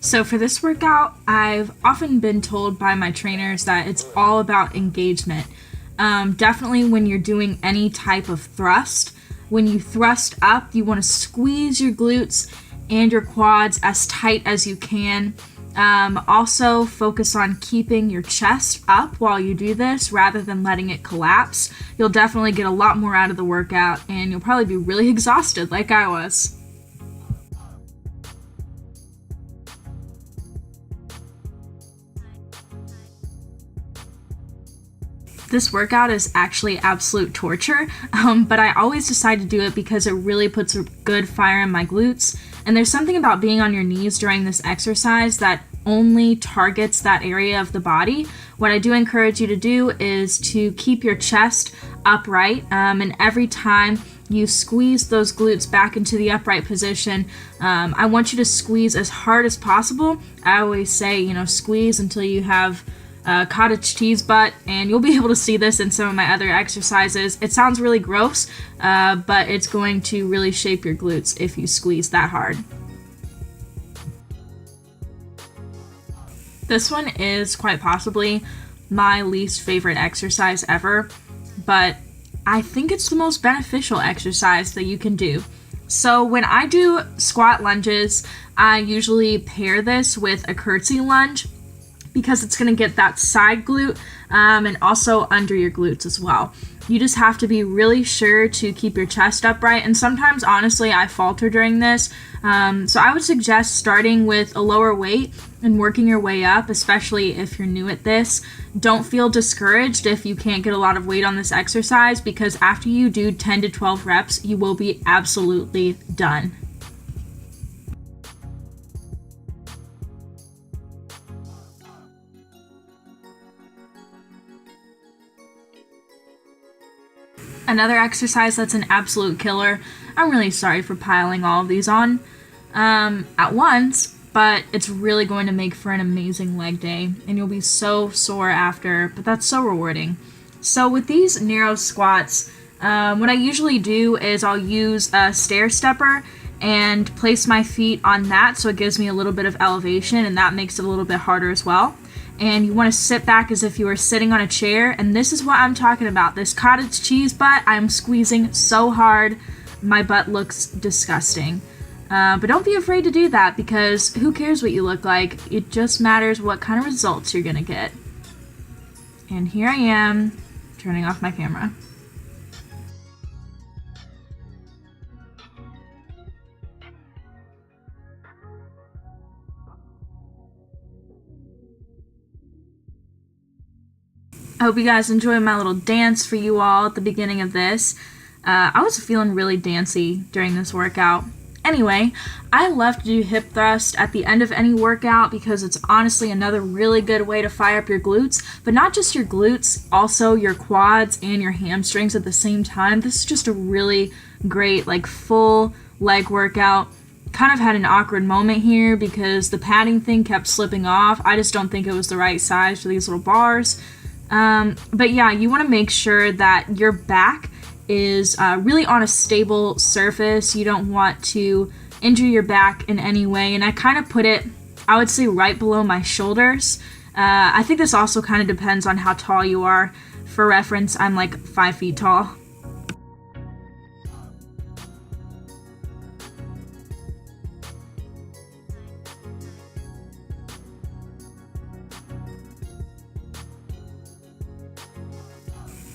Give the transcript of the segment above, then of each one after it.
So for this workout, I've often been told by my trainers that it's all about engagement. Definitely when you're doing any type of thrust, when you thrust up, you want to squeeze your glutes and your quads as tight as you can. Also focus on keeping your chest up while you do this rather than letting it collapse. You'll definitely get a lot more out of the workout and you'll probably be really exhausted like I was. This workout is actually absolute torture, but I always decide to do it because it really puts a good fire in my glutes. And there's something about being on your knees during this exercise that only targets that area of the body. What I do encourage you to do is to keep your chest upright, and every time you squeeze those glutes back into the upright position, I want you to squeeze as hard as possible. I always say, squeeze until you have cottage cheese butt, and you'll be able to see this in some of my other exercises. It sounds really gross, but it's going to really shape your glutes if you squeeze that hard. This one is quite possibly my least favorite exercise ever, but I think it's the most beneficial exercise that you can do. So when I do squat lunges, I usually pair this with a curtsy lunge, because it's going to get that side glute and also under your glutes as well. You just have to be really sure to keep your chest upright, and sometimes honestly I falter during this, so I would suggest starting with a lower weight and working your way up, especially if you're new at this. Don't feel discouraged if you can't get a lot of weight on this exercise, because after you do 10 to 12 reps you will be absolutely done. Another exercise that's an absolute killer. I'm really sorry for piling all of these on at once, but it's really going to make for an amazing leg day, and you'll be so sore after, but that's so rewarding. So with these narrow squats, what I usually do is I'll use a stair stepper and place my feet on that so it gives me a little bit of elevation, and that makes it a little bit harder as well. And you want to sit back as if you were sitting on a chair, and this is what I'm talking about. This cottage cheese butt, I'm squeezing so hard, my butt looks disgusting. But don't be afraid to do that, because who cares what you look like? It just matters what kind of results you're gonna get. And here I am, turning off my camera. I hope you guys enjoyed my little dance for you all at the beginning of this. I was feeling really dancey during this workout. Anyway, I love to do hip thrust at the end of any workout because it's honestly another really good way to fire up your glutes, but not just your glutes, also your quads and your hamstrings at the same time. This is just a really great, full leg workout. Kind of had an awkward moment here because the padding thing kept slipping off. I just don't think it was the right size for these little bars. But yeah, you want to make sure that your back is really on a stable surface. You don't want to injure your back in any way, and I kind of put it, I would say, right below my shoulders. I think this also kind of depends on how tall you are. For reference, I'm 5 feet tall.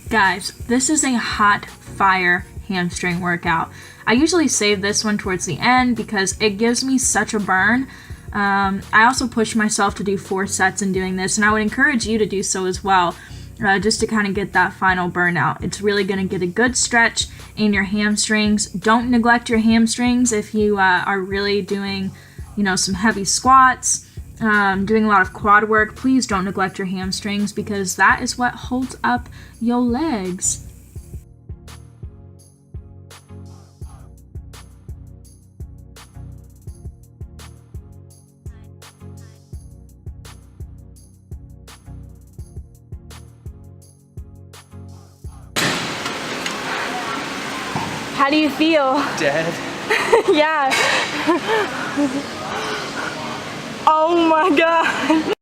Guys, this is a hot fire hamstring workout. I usually save this one towards the end because it gives me such a burn. I also push myself to do 4 sets in doing this, and I would encourage you to do so as well, just to kind of get that final burnout. It's really going to get a good stretch in your hamstrings. Don't neglect your hamstrings if you are really doing, some heavy squats. Doing a lot of quad work. Please don't neglect your hamstrings because that is what holds up your legs. How do you feel? Dead. Yeah. Oh Oh my god.